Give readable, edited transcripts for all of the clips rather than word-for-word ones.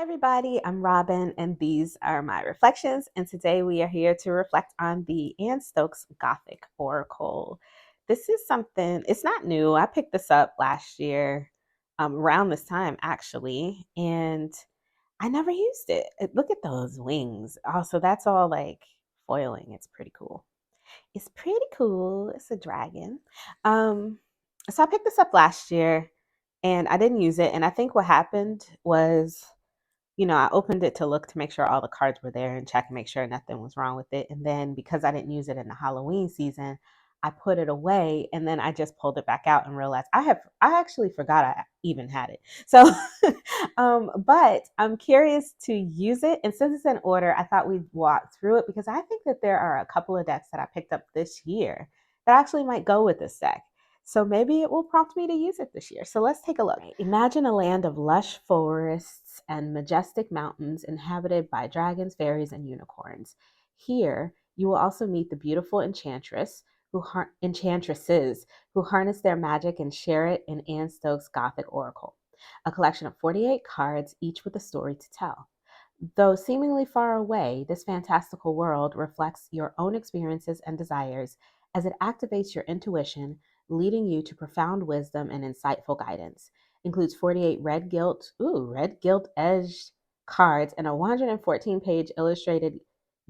Hi everybody, I'm Robin and these are my reflections, and today we are here to reflect on the Stokes Gothic Oracle. This is something, it's not new. I picked this up last year, around this time actually, and I never used it. Look at those wings. Also, that's all like foiling. It's pretty cool. It's pretty cool. It's a dragon. Um, so I picked this up last year and I didn't use it. And I think what happened was, I opened it to look to make sure all the cards were there and check and make sure nothing was wrong with it. And then because I didn't use it in the Halloween season, I put it away and then I just pulled it back out and realized I actually forgot I even had it. So but I'm curious to use it. And since it's in order, I thought we'd walk through it because I think that there are a couple of decks that I picked up this year that actually might go with this deck. So maybe it will prompt me to use it this year. So let's take a look. Imagine a land of lush forests and majestic mountains inhabited by dragons, fairies, and unicorns. Here, you will also meet the beautiful enchantresses who harness their magic and share it in Anne Stokes' Gothic Oracle, a collection of 48 cards, each with a story to tell. Though seemingly far away, this fantastical world reflects your own experiences and desires as it activates your intuition, leading you to profound wisdom and insightful guidance. Includes 48 red gilt edged cards and a 114-page illustrated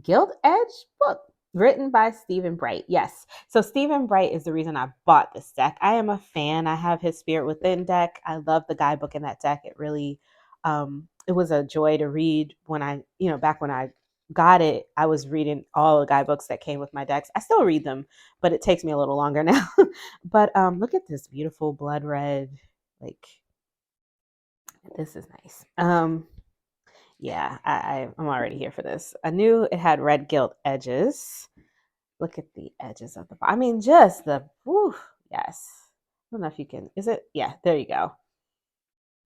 gilt edged book written by Stephen Bright. Yes. So Stephen Bright is the reason I bought this deck. I am a fan. I have his Spirit Within deck. I love the guidebook in that deck. It really it was a joy to read when back when I got it, I was reading all the guidebooks that came with my decks. I still read them, but it takes me a little longer now. But look at this beautiful blood red, like this is nice. Yeah, I'm already here for this. I knew it had red gilt edges. Look at the edges of the, I mean, just the, whew, yes. I don't know if you can, is it? Yeah, there you go.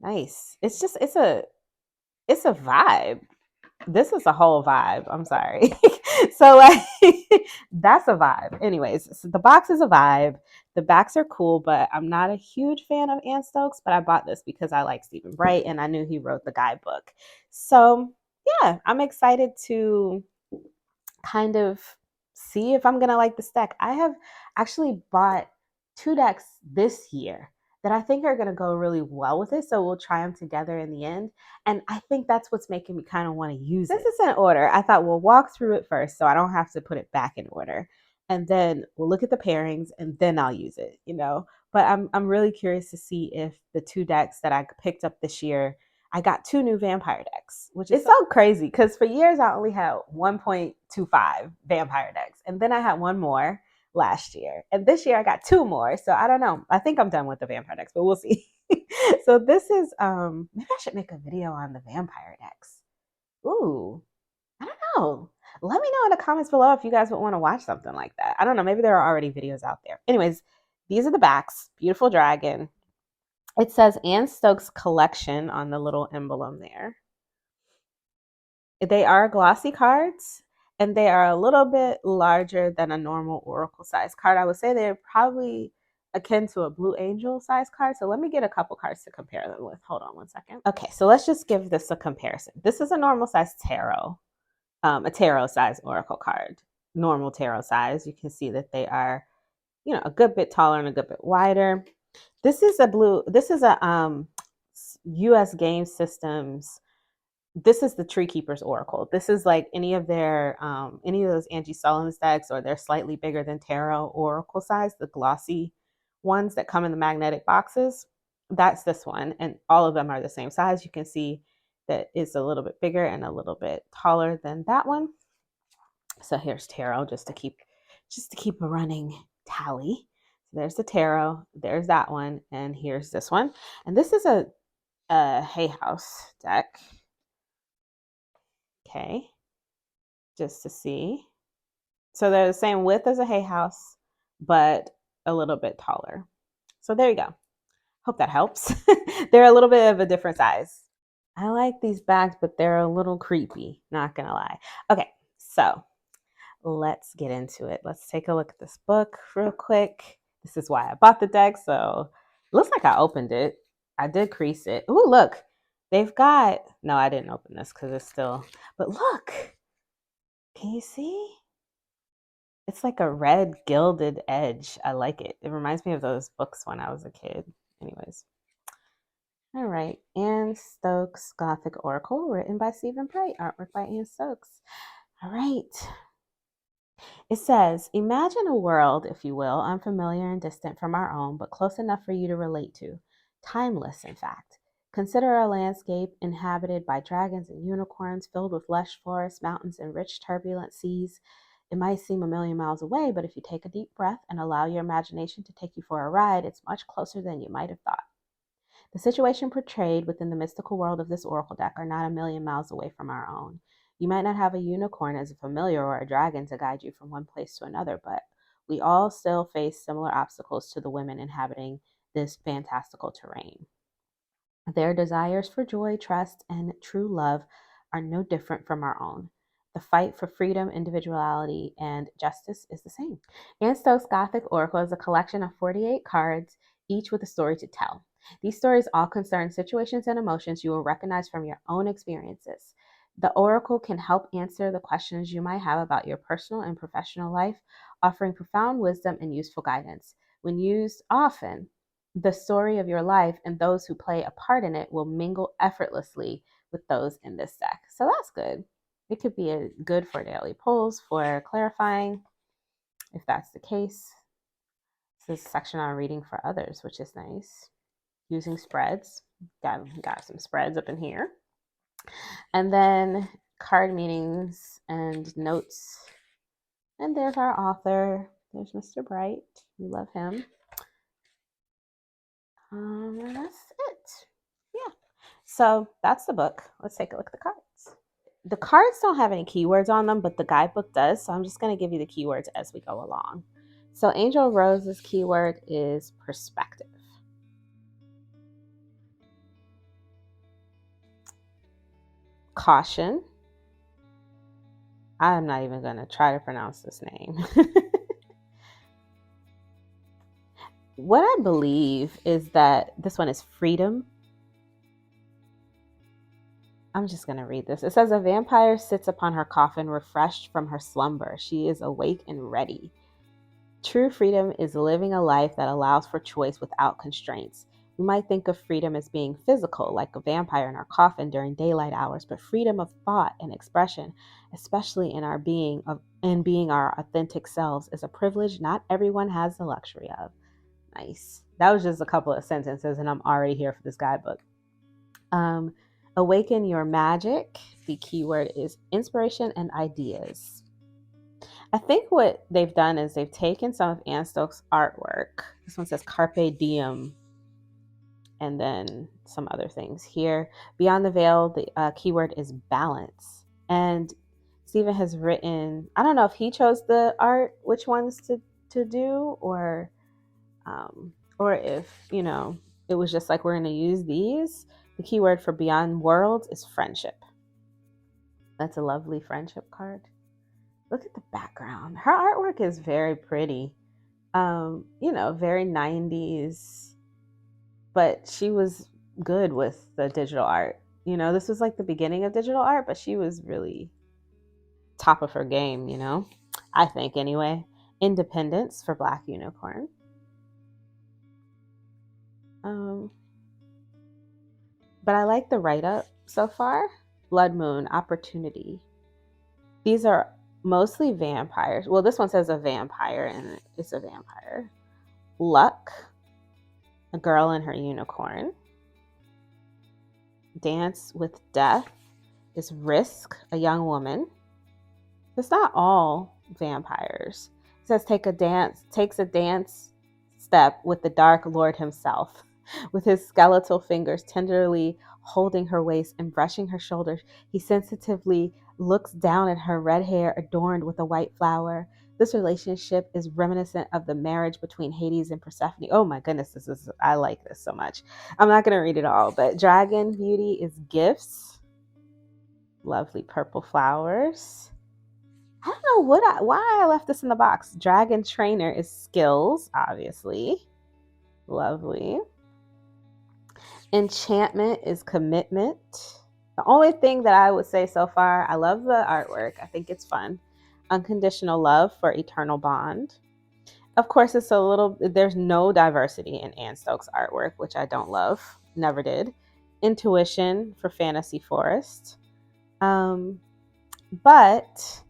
Nice. It's a vibe. This is a whole vibe. I'm sorry. So like that's a vibe. Anyways, so the box is a vibe. The backs are cool, but I'm not a huge fan of Anne Stokes, but I bought this because I like Stephen Bright and I knew he wrote the guidebook. So yeah, I'm excited to kind of see if I'm gonna like this deck. I have actually bought two decks this year that I think are gonna go really well with it. So we'll try them together in the end. And I think that's what's making me kind of want to use it. This is in order. I thought we'll walk through it first so I don't have to put it back in order. And then we'll look at the pairings and then I'll use it. But I'm really curious to see if the two decks that I picked up this year, I got two new vampire decks, which is so crazy because for years I only had 1.25 vampire decks. And then I had one more last year. And this year I got two more. So I don't know. I think I'm done with the vampire decks, but we'll see. So this is maybe I should make a video on the vampire decks. Ooh, I don't know. Let me know in the comments below if you guys would want to watch something like that. I don't know. Maybe there are already videos out there. Anyways, these are the backs. Beautiful dragon. It says Anne Stokes Collection on the little emblem there. They are glossy cards and they are a little bit larger than a normal Oracle size card. I would say they're probably akin to a Blue Angel size card. So let me get a couple cards to compare them with. Hold on one second. Okay, so let's just give this a comparison. This is a normal size tarot, a tarot size Oracle card. Normal tarot size. You can see that they are, a good bit taller and a good bit wider. This is a US Game Systems. This is the Tree Keeper's Oracle. This is like any of those Angie Sullivan's decks, or they're slightly bigger than tarot Oracle size, the glossy ones that come in the magnetic boxes. That's this one, and all of them are the same size. You can see that it's a little bit bigger and a little bit taller than that one. So here's tarot, just to keep a running tally. There's the tarot, there's that one, and here's this one. And this is a Hay House deck. Okay, just to see. So they're the same width as a Hay House, but a little bit taller. So there you go. Hope that helps. They're a little bit of a different size. I like these bags, but they're a little creepy, not gonna lie. Okay, so let's get into it. Let's take a look at this book real quick. This is why I bought the deck. So it looks like I opened it. I did crease it. Ooh, look, no, I didn't open this because it's still, but look, can you see? It's like a red gilded edge. I like it. It reminds me of those books when I was a kid. Anyways. All right. Anne Stokes Gothic Oracle, written by Stephen Bright, artwork by Anne Stokes. All right. It says, imagine a world, if you will, unfamiliar and distant from our own, but close enough for you to relate to. Timeless, in fact. Consider a landscape inhabited by dragons and unicorns, filled with lush forests, mountains, and rich, turbulent seas. It might seem a million miles away, but if you take a deep breath and allow your imagination to take you for a ride, it's much closer than you might have thought. The situation portrayed within the mystical world of this oracle deck are not a million miles away from our own. You might not have a unicorn as a familiar or a dragon to guide you from one place to another, but we all still face similar obstacles to the women inhabiting this fantastical terrain. Their desires for joy, trust, and true love are no different from our own. The fight for freedom, individuality, and justice is the same. Anne Stokes' Gothic Oracle is a collection of 48 cards, each with a story to tell. These stories all concern situations and emotions you will recognize from your own experiences. The Oracle can help answer the questions you might have about your personal and professional life, offering profound wisdom and useful guidance. When used often, the story of your life and those who play a part in it will mingle effortlessly with those in this deck. So that's good. It could be good for daily pulls, for clarifying, if that's the case. This is a section on reading for others, which is nice. Using spreads. Got some spreads up in here. And then card meanings and notes. And there's our author. There's Mr. Bright. We love him. And that's it. Yeah. So that's the book. Let's take a look at the cards. The cards don't have any keywords on them, but the guidebook does. So I'm just going to give you the keywords as we go along. So Angel Rose's keyword is perspective. Caution. I'm not even going to try to pronounce this name. What I believe is that this one is freedom. I'm just going to read this. It says, a vampire sits upon her coffin, refreshed from her slumber. She is awake and ready. True freedom is living a life that allows for choice without constraints. We might think of freedom as being physical, like a vampire in our coffin during daylight hours, but freedom of thought and expression, especially in our being our authentic selves, is a privilege not everyone has the luxury of. Nice. That was just a couple of sentences, and I'm already here for this guidebook. Awaken your magic. The keyword is inspiration and ideas. I think what they've done is they've taken some of Anne Stokes' artwork. This one says Carpe Diem, and then some other things here. Beyond the Veil, the keyword is balance. And Stephen has written, I don't know if he chose the art, which ones to do, or if, it was just like, we're going to use these. The keyword for Beyond Worlds is friendship. That's a lovely friendship card. Look at the background. Her artwork is very pretty. Very 90s. But she was good with the digital art. This was like the beginning of digital art, but she was really top of her game, I think anyway. Independence for Black Unicorn. But I like the write-up so far. Blood Moon, Opportunity. These are mostly vampires. Well, this one says a vampire, and it's a vampire. Luck, a girl and her unicorn. Dance with Death is Risk, a young woman. It's not all vampires. It says takes a dance step with the Dark Lord himself, with his skeletal fingers tenderly holding her waist and brushing her shoulders. He sensitively looks down at her red hair adorned with a white flower. This relationship is reminiscent of the marriage between Hades and Persephone. Oh my goodness, I like this so much. I'm not going to read it all, but Dragon Beauty is Gifts. Lovely purple flowers. I don't know why I left this in the box. Dragon Trainer is Skills, obviously. Lovely. Enchantment is commitment. The only thing that I would say so far, I love the artwork. I think it's fun. Unconditional love for eternal bond. Of course, there's no diversity in Anne Stokes' artwork, which I don't love. Never did. Intuition for fantasy forest. But,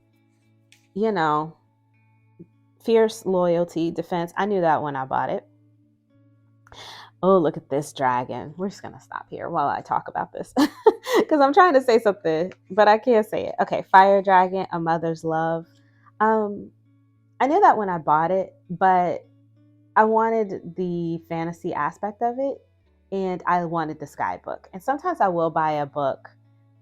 you know, fierce loyalty, defense. I knew that when I bought it. Oh, look at this dragon. We're just going to stop here while I talk about this because I'm trying to say something, but I can't say it. Okay, fire dragon, a mother's love. I knew that when I bought it, but I wanted the fantasy aspect of it and I wanted the Guidebook. And sometimes I will buy a book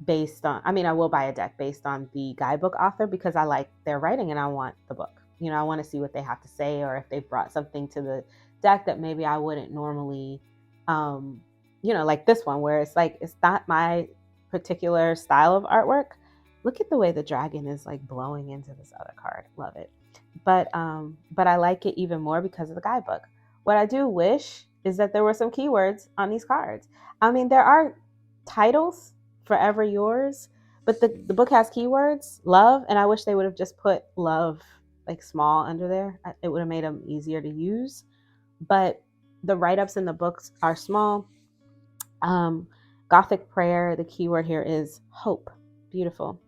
I will buy a deck based on the Guidebook author because I like their writing and I want the book. I want to see what they have to say or if they brought something to the deck that maybe I wouldn't normally, like this one where it's like, it's not my particular style of artwork. Look at the way the dragon is like blowing into this other card. Love it. But I like it even more because of the Guidebook. What I do wish is that there were some keywords on these cards. I mean, there are titles, Forever Yours, but the book has keywords, love, and I wish they would have just put love like small under there. It would have made them easier to use. But the write-ups in the books are small. Gothic prayer, the keyword here is hope. Beautiful.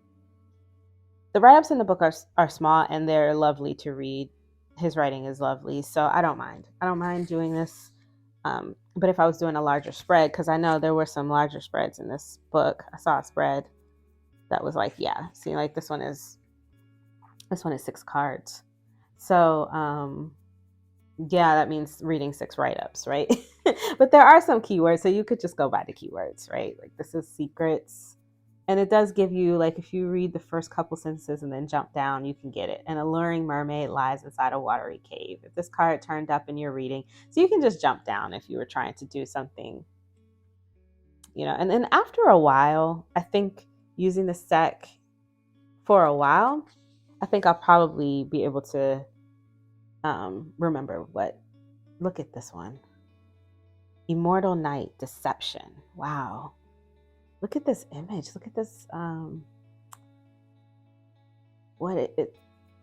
The write-ups in the book are small and they're lovely to read. His writing is lovely, so I don't mind doing this. But if I was doing a larger spread, because I know there were some larger spreads in this book, I saw a spread that was like, yeah, see, like this one is 6 cards. So yeah, that means reading 6 write-ups, right? But there are some keywords, so you could just go by the keywords, right? Like this is secrets. And it does give you, like, if you read the first couple sentences and then jump down, you can get it. An alluring mermaid lies inside a watery cave. If this card turned up in your reading, so you can just jump down if you were trying to do something, And then after a while, I think using this deck for a while, I think I'll probably be able to remember what. Look at this one. Immortal Night, Deception. Wow. Look at this image. Look at this.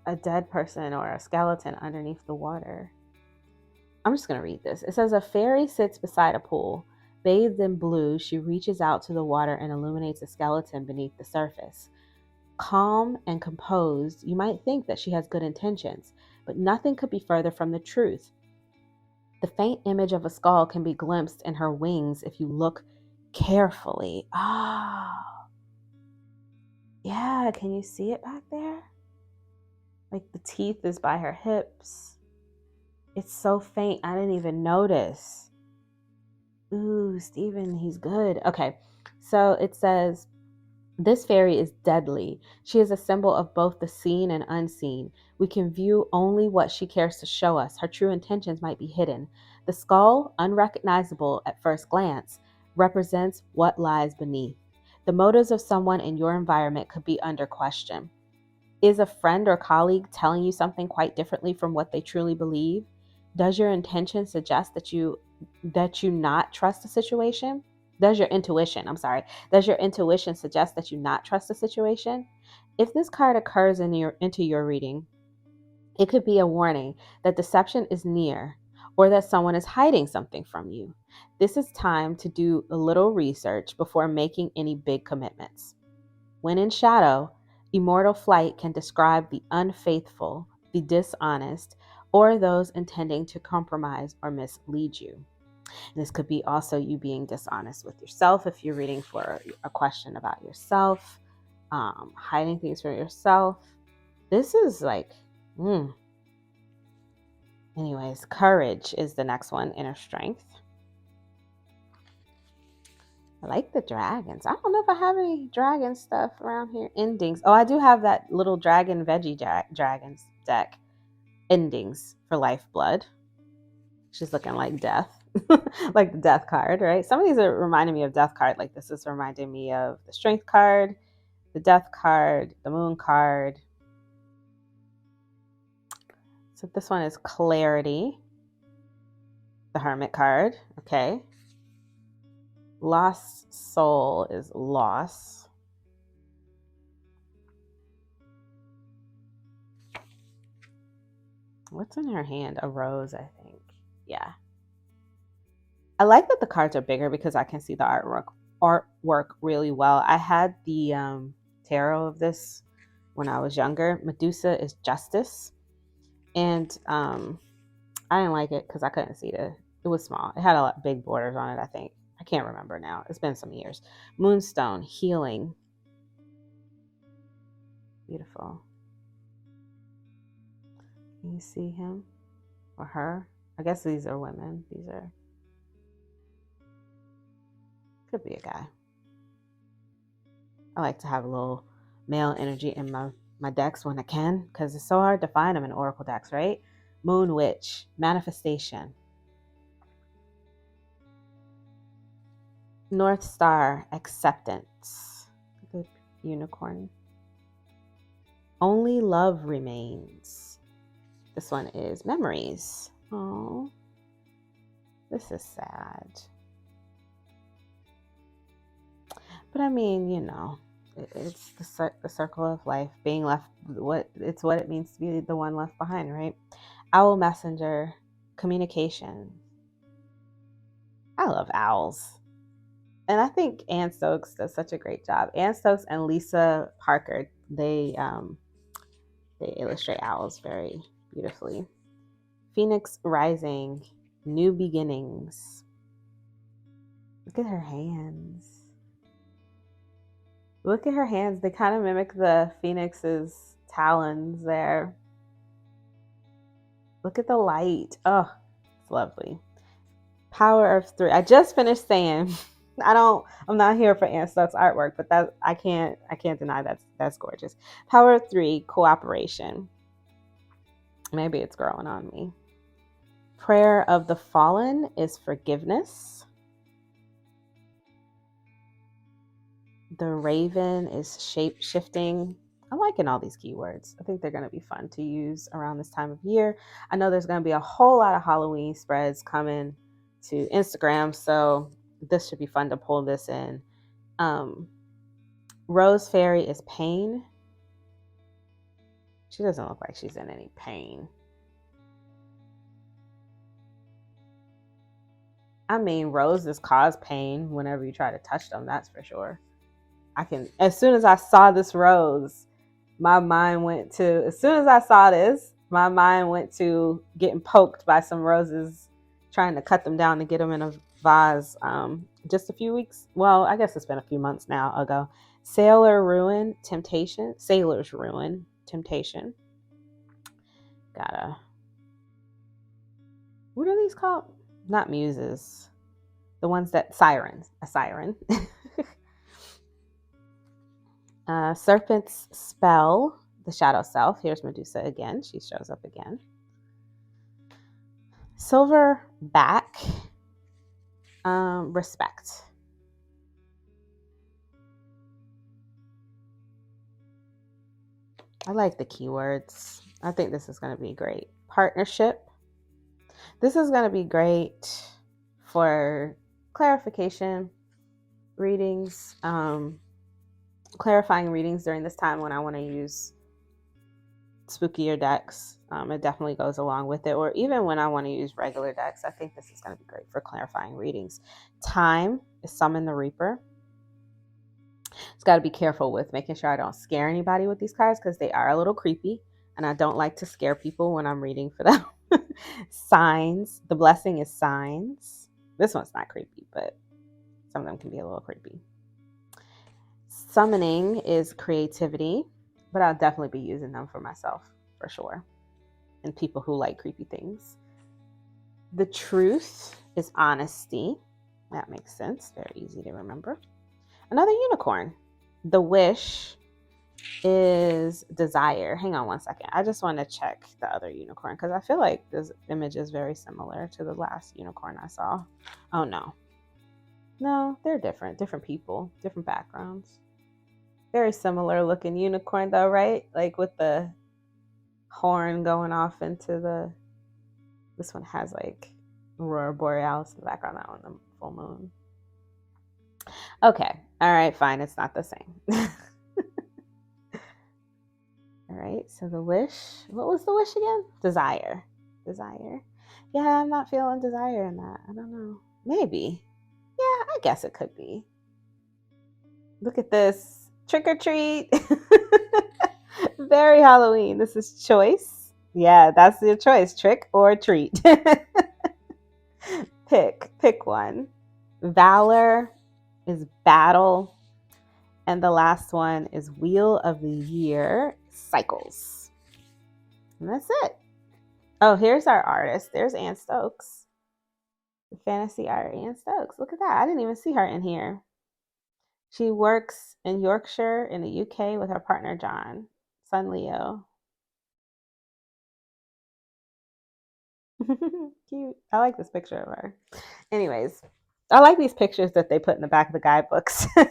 A dead person or a skeleton underneath the water. I'm just going to read this. It says, a fairy sits beside a pool. Bathed in blue, she reaches out to the water and illuminates a skeleton beneath the surface. Calm and composed, you might think that she has good intentions, but nothing could be further from the truth. The faint image of a skull can be glimpsed in her wings if you look carefully. Oh, yeah, can you see it back there? Like the teeth is by her hips. It's so faint, I didn't even notice. Ooh, Stephen, he's good. Okay, so it says, this fairy is deadly. She is a symbol of both the seen and unseen. We can view only what she cares to show us. Her true intentions might be hidden. The skull, unrecognizable at first glance, represents what lies beneath. The motives of someone in your environment could be under question. Is a friend or colleague telling you something quite differently from what they truly believe? Does your intention suggest that you not trust the situation? Does your intuition suggest that you not trust the situation? If this card occurs into your reading, it could be a warning that deception is near or that someone is hiding something from you. This is time to do a little research before making any big commitments. When in shadow, Immortal Flight can describe the unfaithful, the dishonest, or those intending to compromise or mislead you. This could be also you being dishonest with yourself if you're reading for a question about yourself, hiding things from yourself. This is like, Anyways, courage is the next one, inner strength. I like the dragons. I don't know if I have any dragon stuff around here. Endings. Oh, I do have that little dragon veggie dragons deck. Endings for Lifeblood. She's looking like death. Like the death card, right? Some of these are reminding me of death card. Like this is reminding me of the strength card, the death card, the moon card. So this one is clarity. The hermit card. Okay. Lost soul is loss. What's in her hand? A rose, I think. Yeah. I like that the cards are bigger because I can see the artwork really well. I had the tarot of this when I was younger. Medusa is justice. And I didn't like it because I couldn't see it was small. It had a lot big borders on it, I think. I can't remember now. It's been some years. Moonstone, healing. Beautiful. Can you see him or her? I guess these are women. These are, could be a guy. I like to have a little male energy in my decks when I can, because it's so hard to find them in Oracle decks, right? Moon Witch, manifestation. North Star, acceptance. The unicorn. Only love remains. This one is memories. Oh, this is sad. But I mean, you know, it's the circle of life, being left. What it means to be the one left behind, right? Owl messenger, communication. I love owls, and I think Anne Stokes does such a great job. Anne Stokes and Lisa Parker, they illustrate owls very beautifully. Phoenix rising, new beginnings. Look at her hands. Look at her hands. They kind of mimic the phoenix's talons there. Look at the light. Oh, it's lovely. Power of 3. I just finished saying I'm not here for Anne Stokes artwork, but that I can't deny that's gorgeous. Power of 3, cooperation. Maybe it's growing on me. Prayer of the fallen is forgiveness. The raven is shape shifting. I'm liking all these keywords. I think they're going to be fun to use around this time of year. I know there's going to be a whole lot of Halloween spreads coming to Instagram, so this should be fun to pull this in. Rose Fairy is pain. She doesn't look like she's in any pain. I mean, roses cause pain whenever you try to touch them, that's for sure. As soon as I saw this rose, my mind went to, getting poked by some roses, trying to cut them down to get them in a vase. Just a few weeks, well, I guess it's been a few months now ago. Sailor's Ruin, Temptation. What are these called? Not muses. The ones that, a siren. Serpent's spell, the shadow self. Here's Medusa again. She shows up again. Silver back, respect. I like the keywords. I think this is going to be great. Partnership. This is going to be great for clarification readings, clarifying readings during this time when I want to use spookier decks. It definitely goes along with it. Or even when I want to use regular decks, I think this is going to be great for clarifying readings. Time is Summon the Reaper. It's got to be careful with making sure I don't scare anybody with these cards because they are a little creepy, and I don't like to scare people when I'm reading for them. Signs. The blessing is signs. This one's not creepy, but some of them can be a little creepy. Summoning is creativity, but I'll definitely be using them for myself for sure, and people who like creepy things. The truth is honesty. That makes sense. Very easy to remember. Another unicorn. The wish is desire. Hang on one second. I just want to check the other unicorn because I feel like this image is very similar to the last unicorn I saw. Oh no. No, they're different. Different people, different backgrounds. Very similar looking unicorn though, right? Like with the horn going off into the, this one has like Aurora Borealis in the background, that one the full moon. Okay. All right, fine. It's not the same. All right. So the wish. What was the wish again? Desire. Desire. Yeah, I'm not feeling desire in that. I don't know. Maybe. Yeah, I guess it could be. Look at this. Trick or treat. Very Halloween. This is choice. Yeah, that's your choice. Trick or treat. Pick one. Valor is battle. And the last one is Wheel of the Year Cycles. And that's it. Oh, here's our artist. There's Anne Stokes. The fantasy art, Anne Stokes. Look at that. I didn't even see her in here. She works in Yorkshire in the UK with her partner John, son Leo. Cute. I like this picture of her. Anyways, I like these pictures that they put in the back of the guidebooks. I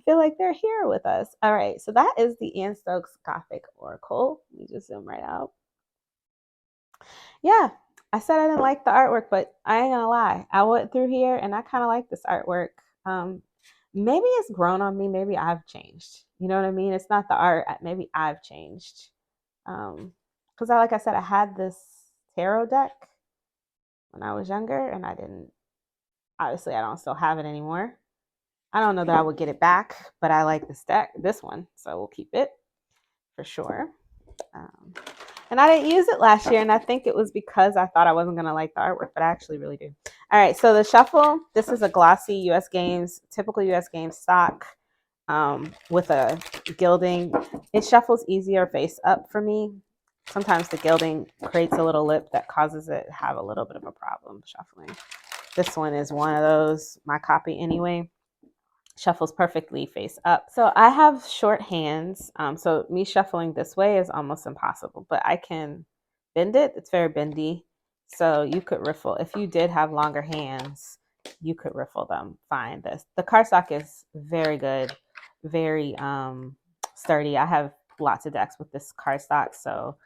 feel like they're here with us. All right, so that is the Anne Stokes Gothic Oracle. Let me just zoom right out. Yeah, I said I didn't like the artwork, but I ain't gonna lie. I went through here and I kind of like this artwork. Um, Maybe it's grown on me. Maybe I've changed. You know what I mean? It's not the art. Maybe I've changed. Because like I said, I had this tarot deck when I was younger, and I didn't. Obviously, I don't still have it anymore. I don't know that I would get it back, but I like this deck, this one, so we'll keep it for sure. Um, and I didn't use it last year, and I think it was because I thought I wasn't going to like the artwork, but I actually really do. All right, so the shuffle, this is a glossy US Games, typical US Games stock with a gilding. It shuffles easier face up for me. Sometimes the gilding creates a little lip that causes it to have a little bit of a problem shuffling. This one is one of those, my copy anyway. Shuffles perfectly face up. So I have short hands. So me shuffling this way is almost impossible, but I can bend it. It's very bendy. So you could riffle. If you did have longer hands, you could riffle them fine. The cardstock is very good, very sturdy. I have lots of decks with this cardstock, so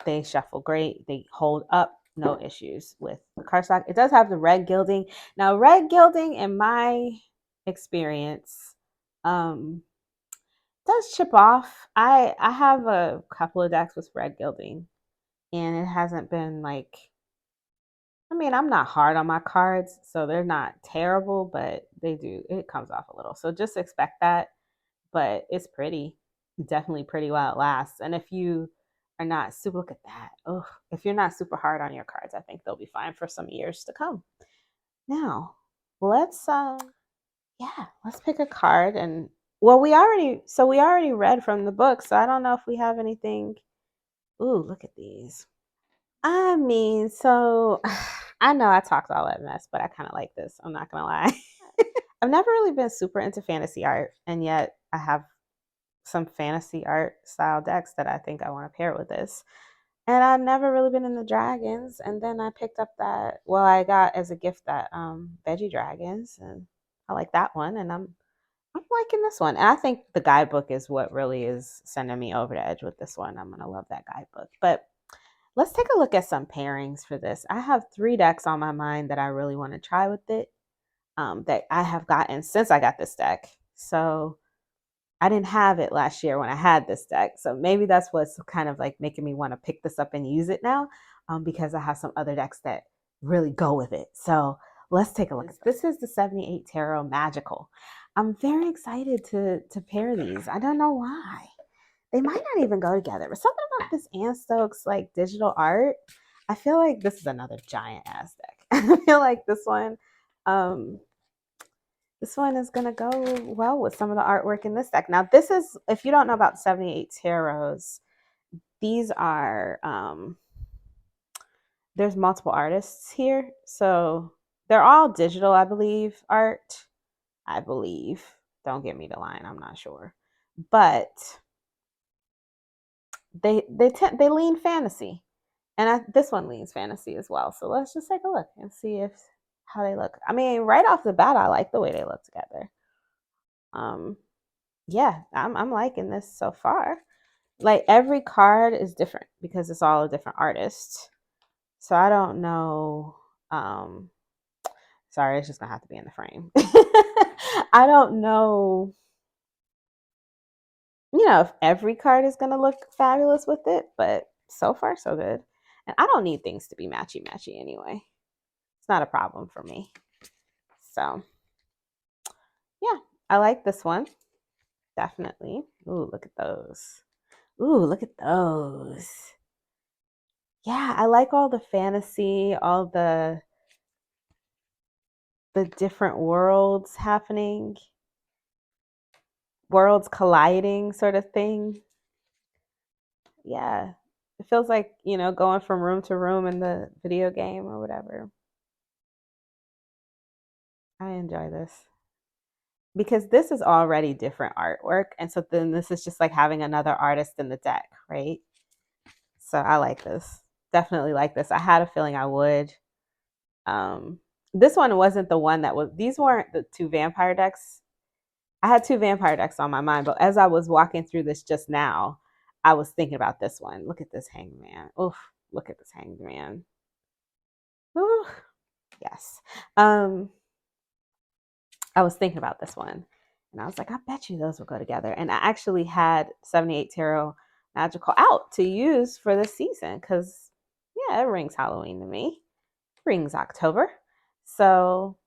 they shuffle great. They hold up, no issues with the cardstock. It does have the red gilding. Now, red gilding, in my experience, does chip off. I have a couple of decks with red gilding, and it hasn't been like. I mean, I'm not hard on my cards, so they're not terrible, but they do. It comes off a little. So just expect that. But it's pretty, definitely pretty while it lasts. And if you are not super, look at that. Oh, if you're not super hard on your cards, I think they'll be fine for some years to come. Now, let's yeah, let's pick a card. And well, we already read from the book, so I don't know if we have anything. Ooh, look at these. I mean, so I know I talked all that mess, but I kind of like this. I'm not gonna lie. I've never really been super into fantasy art, and yet I have some fantasy art style decks that I think I want to pair with this. And I've never really been in the dragons. And then I picked up that, well, I got as a gift that veggie dragons, and I like that one. And I'm liking this one. And I think the guidebook is what really is sending me over the edge with this one. I'm gonna love that guidebook. But let's take a look at some pairings for this. I have 3 decks on my mind that I really want to try with it. That I have gotten since I got this deck. So I didn't have it last year when I had this deck. So maybe that's what's kind of like making me want to pick this up and use it now, because I have some other decks that really go with it. So let's take a look. This is the 78 Tarot Magical. I'm very excited to pair these. I don't know why. They might not even go together, but something about this Anne Stokes like digital art. I feel like this is another giant ass deck. I feel like this one is going to go well with some of the artwork in this deck. Now, this is, if you don't know about 78 Tarots, these are, there's multiple artists here. So they're all digital, I believe, art. I believe. Don't get me to line, I'm not sure. But they lean fantasy. And this one leans fantasy as well. So let's just take a look and see how they look. I mean, right off the bat, I like the way they look together. Yeah, I'm liking this so far. Like every card is different because it's all a different artist. So I don't know. Sorry, it's just gonna have to be in the frame. I don't know, if every card is going to look fabulous with it, but so far so good. And I don't need things to be matchy matchy anyway. It's not a problem for me. So, yeah, I like this one. Definitely. Ooh, look at those. Ooh, look at those. Yeah, I like all the fantasy, all the different worlds happening, worlds colliding sort of thing. Yeah. It feels like, going from room to room in the video game or whatever. I enjoy this because this is already different artwork. And so then this is just like having another artist in the deck, right? So I like this. Definitely like this. I had a feeling I would. Um, this one wasn't the one that was, these weren't the two vampire decks. I had two vampire decks on my mind, but as I was walking through this just now, I was thinking about this one. Look at this hangman. Oof, look at this hangman. Ooh, yes. I was thinking about this one and I was like, I bet you those will go together. And I actually had 78 Tarot Magical out to use for this season because, yeah, it rings Halloween to me. Rings October. So,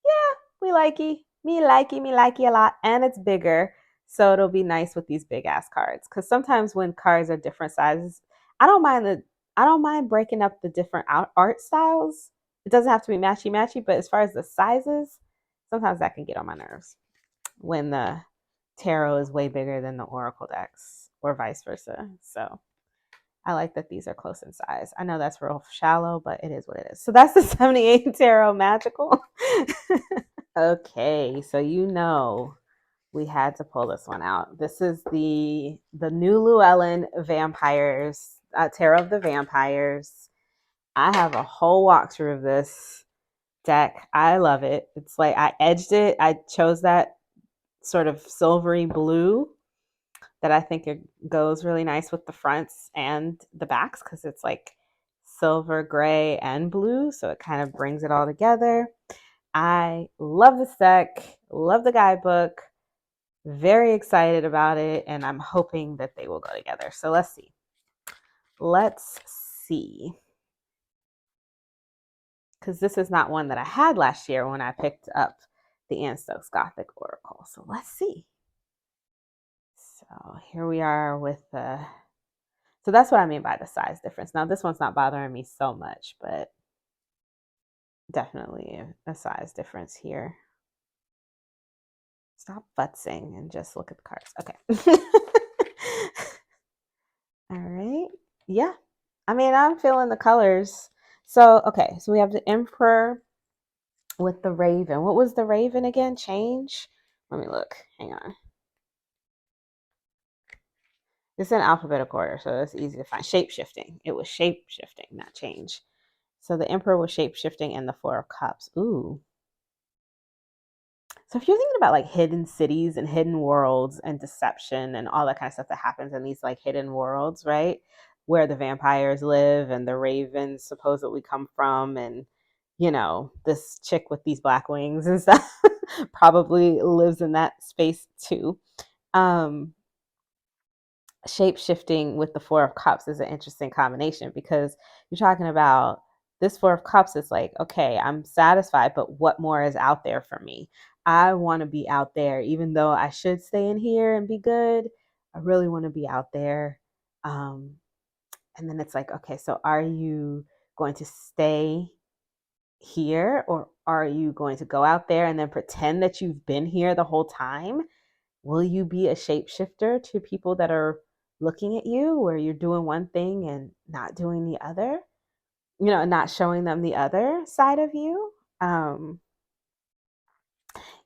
yeah, we likey. Me likey a lot. And it's bigger. So it'll be nice with these big ass cards. Because sometimes when cards are different sizes, I don't mind breaking up the different art styles. It doesn't have to be matchy matchy, but as far as the sizes, sometimes that can get on my nerves when the tarot is way bigger than the oracle decks or vice versa. So I like that these are close in size. I know that's real shallow, but it is what it is. So that's the 78 Tarot Magical. Okay, so we had to pull this one out. This is the new Llewellyn Vampires, Tarot of the Vampires. I have a whole walkthrough of this deck. I love it. It's like I edged it. I chose that sort of silvery blue that I think it goes really nice with the fronts and the backs because it's like silver, gray, and blue. So it kind of brings it all together. I love this deck, love the guidebook, very excited about it, and I'm hoping that they will go together. So let's see. Let's see. Because this is not one that I had last year when I picked up the Stokes Gothic Oracle. So let's see. So here we are with the. So that's what I mean by the size difference. Now this one's not bothering me so much, but definitely a size difference here. Stop futzing and just look at the cards. Okay. All right. Yeah. I mean, I'm feeling the colors. So, okay. So we have the Emperor with the Raven. What was the Raven again? Change? Let me look. Hang on. It's in alphabetical order, so it's easy to find. Shape shifting. It was shape shifting, not change. So the Emperor was shape shifting and the Four of Cups. Ooh. So if you're thinking about like hidden cities and hidden worlds and deception and all that kind of stuff that happens in these like hidden worlds, right? Where the vampires live and the ravens supposedly come from and this chick with these black wings and stuff probably lives in that space too. Um Shape shifting with the Four of Cups is an interesting combination because you're talking about this Four of Cups is like, okay, I'm satisfied, but what more is out there for me? I want to be out there, even though I should stay in here and be good. I really want to be out there. And then it's like, okay, so are you going to stay here or are you going to go out there and then pretend that you've been here the whole time? Will you be a shapeshifter to people that are looking at you where you're doing one thing and not doing the other? Not showing them the other side of you.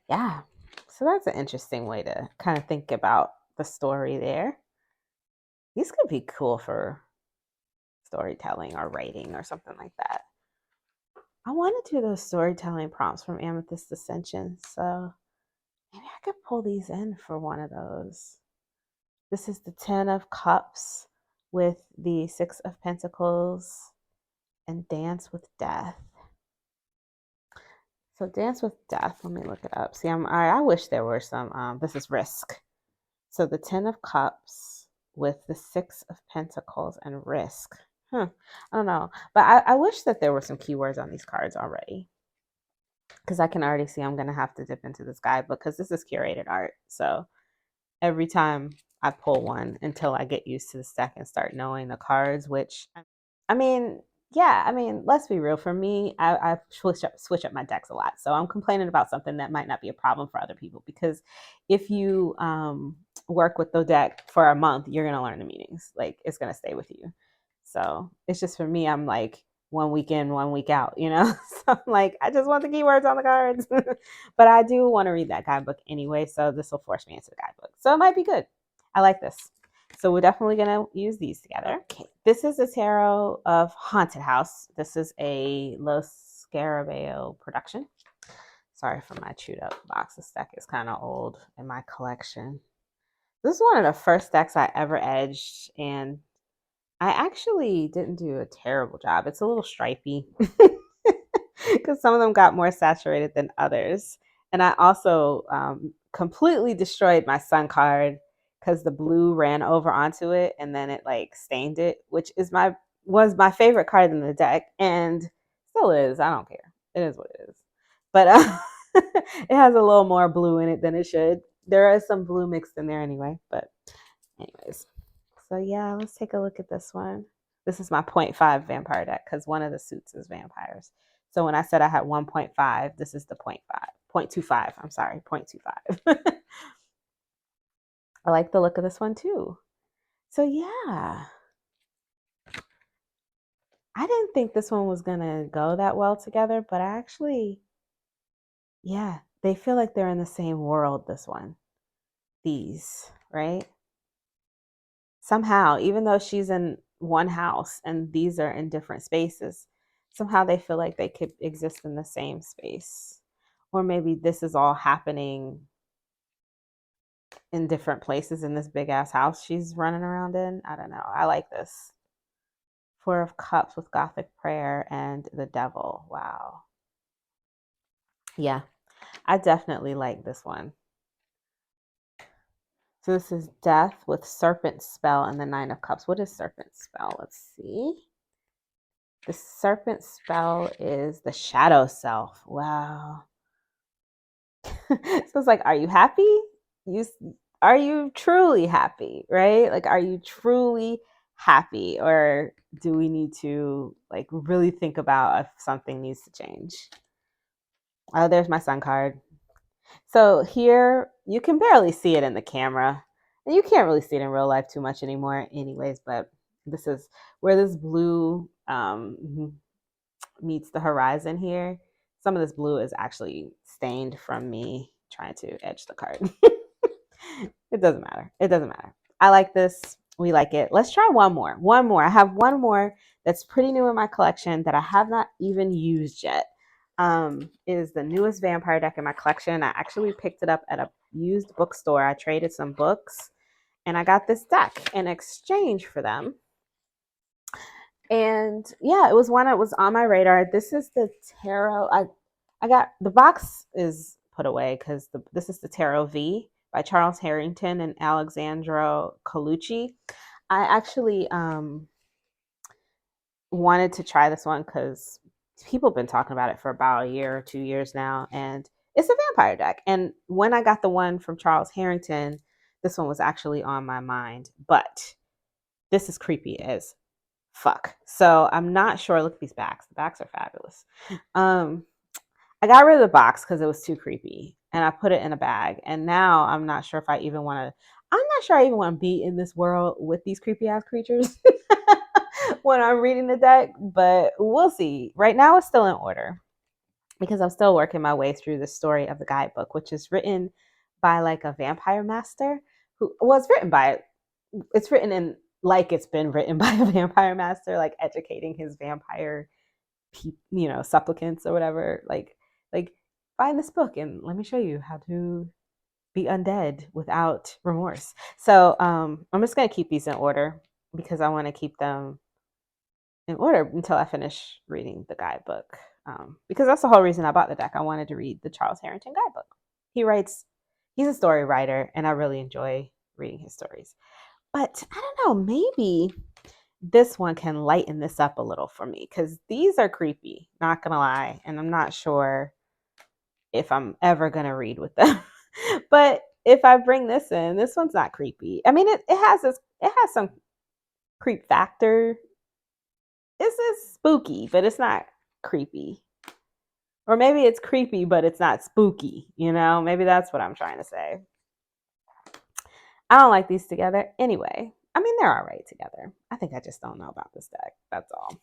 Yeah. So that's an interesting way to kind of think about the story there. These could be cool for storytelling or writing or something like that. I want to do those storytelling prompts from Amethyst Ascension. So maybe I could pull these in for one of those. This is the 10 of Cups with the 6 of Pentacles and Dance with Death. So Dance with Death. Let me look it up. See, I wish there were some. This is Risk. So the Ten of Cups with the Six of Pentacles and Risk. I don't know, but I wish that there were some keywords on these cards already, because I can already see I'm gonna have to dip into this guidebook because this is curated art. So every time I pull one until I get used to the deck and start knowing the cards, which I mean, yeah, I mean, let's be real. For me, I switch up my decks a lot. So I'm complaining about something that might not be a problem for other people, because if you work with the deck for a month, you're going to learn the meanings. Like, it's going to stay with you. So it's just, for me, I'm like 1 week in, 1 week out, you know? So I'm like, I just want the keywords on the cards. But I do want to read that guidebook anyway. So this will force me into the guidebook. So it might be good. I like this. So we're definitely going to use these together. Okay. This is a tarot of Haunted House. This is a Los Scarabeo production. Sorry for my chewed up box. This deck is kind of old in my collection. This is one of the first decks I ever edged, and I actually didn't do a terrible job. It's a little stripy because some of them got more saturated than others. And I also completely destroyed my sun card because the blue ran over onto it and then it like stained it, which was my favorite card in the deck, and still is. I don't care. It is what it is. But it has a little more blue in it than it should. There is some blue mixed in there anyway. But anyways, so yeah, let's take a look at this one. This is my 0.5 vampire deck because one of the suits is vampires. So when I said I had 1.5, this is the 0.25. I'm sorry, 0.25. I like the look of this one too. So yeah, I didn't think this one was gonna go that well together, but I actually, yeah, they feel like they're in the same world, this one. These, right? Somehow, even though she's in one house and these are in different spaces, somehow they feel like they could exist in the same space. Or maybe this is all happening in different places in this big ass house she's running around in. I don't know. I like this. Four of Cups with Gothic prayer and the devil. Wow. Yeah, I definitely like this one. So this is Death with Serpent Spell and the Nine of Cups. What is Serpent Spell? Let's see. The Serpent Spell is the Shadow Self. Wow. So it's like, are you happy? Are you truly happy, right? Like, are you truly happy, or do we need to like really think about if something needs to change? Oh, there's my sun card. So here you can barely see it in the camera, and you can't really see it in real life too much anymore anyways, but this is where this blue meets the horizon here. Some of this blue is actually stained from me trying to edge the card. It doesn't matter. It doesn't matter. I like this. We like it. Let's try one more. One more. I have one more that's pretty new in my collection that I have not even used yet. It is the newest vampire deck in my collection. I actually picked it up at a used bookstore. I traded some books and I got this deck in exchange for them. And yeah, it was one that was on my radar. This is the tarot. I got the box is put away because this is the Tarot V by Charles Harrington and Alexandro Colucci. I actually wanted to try this one because people have been talking about it for about a year or 2 years now, and it's a vampire deck. And when I got the one from Charles Harrington, this one was actually on my mind, but this is creepy as fuck. So I'm not sure. Look at these backs. The backs are fabulous. I got rid of the box because it was too creepy, and I put it in a bag. And now I'm not sure if I even want to. I'm not sure I even want to be in this world with these creepy ass creatures when I'm reading the deck, but we'll see. Right now, it's still in order because I'm still working my way through the story of the guidebook, which is written by like a vampire master who was written by. It's written in like it's been written by a vampire master, like educating his vampire, supplicants or whatever. Like find this book and let me show you how to be undead without remorse. So I'm just gonna keep these in order because I want to keep them in order until I finish reading the guidebook. because that's the whole reason I bought the deck. I wanted to read the Charles Harrington Guidebook. He's a story writer, and I really enjoy reading his stories. But I don't know, maybe this one can lighten this up a little for me, because these are creepy, not gonna lie, and I'm not sure if I'm ever gonna read with them. But if I bring this in, this one's not creepy. I mean, it has some creep factor. It's spooky, but it's not creepy. Or maybe it's creepy, but it's not spooky, you know? Maybe that's what I'm trying to say. I don't like these together anyway. I mean, they're all right together. I think I just don't know about this deck. That's all.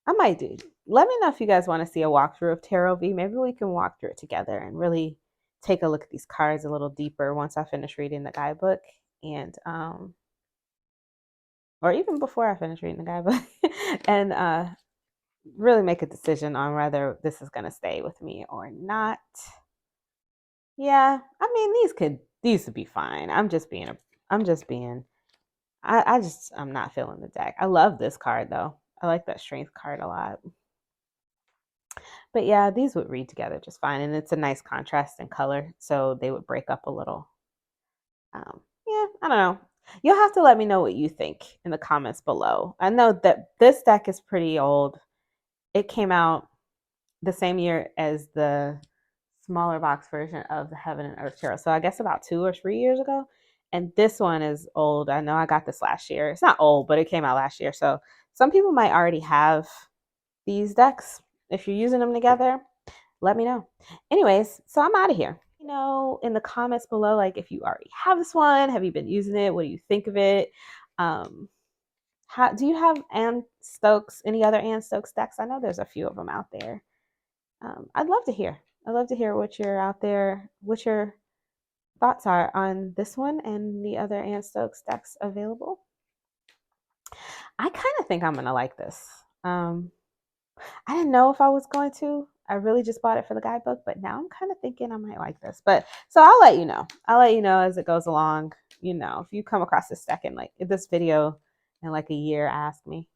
I might do. Let me know if you guys want to see a walkthrough of Tarot V. Maybe we can walk through it together and really take a look at these cards a little deeper once I finish reading the guidebook, and or even before I finish reading the guidebook, and really make a decision on whether this is going to stay with me or not. Yeah, I mean, these would be fine. I'm not feeling the deck. I love this card though. I like that strength card a lot. But yeah, these would read together just fine, and it's a nice contrast in color, so they would break up a little. Yeah, I don't know. You'll have to let me know what you think in the comments below. I know that this deck is pretty old. It came out the same year as the smaller box version of the Heaven and Earth Tarot. So I guess about 2 or 3 years ago. And this one is old. I know I got this last year. It's not old, but it came out last year. So some people might already have these decks. If you're using them together, let me know. Anyways, so I'm out of here. You know, in the comments below, like if you already have this one, have you been using it? What do you think of it? How do you have Anne Stokes? Any other Anne Stokes decks? I know there's a few of them out there. I'd love to hear. I'd love to hear what you're out there, what your thoughts are on this one and the other Anne Stokes decks available. I kind of think I'm gonna like this. I didn't know if I was going to. I really just bought it for the guidebook, but now I'm kind of thinking I might like this. But so I'll let you know. I'll let you know as it goes along. You know, if you come across this deck in like this video in like a year, ask me.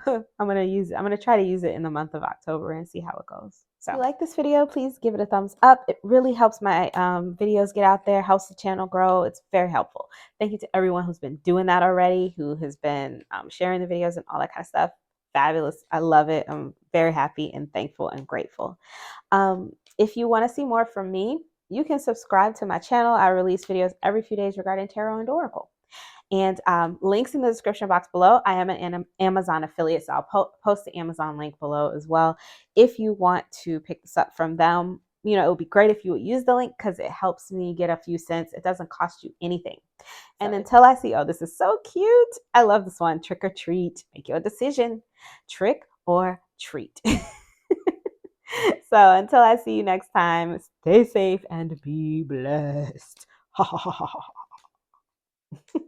I'm gonna use it. I'm gonna try to use it in the month of October and see how it goes. So if you like this video, please give it a thumbs up. It really helps my videos get out there, helps the channel grow. It's very helpful. Thank you to everyone who's been doing that already, who has been sharing the videos and all that kind of stuff. Fabulous. I love it. I'm very happy and thankful and grateful. If you want to see more from me, you can subscribe to my channel. I release videos every few days regarding tarot and oracle. And links in the description box below. I am an Amazon affiliate, so I'll post the Amazon link below as well. If you want to pick this up from them, you know, it would be great if you would use the link because it helps me get a few cents. It doesn't cost you anything. And until I see, oh, this is so cute. I love this one. Trick or treat. Make your decision. Trick or treat. So until I see you next time, stay safe and be blessed. Ha ha ha ha ha.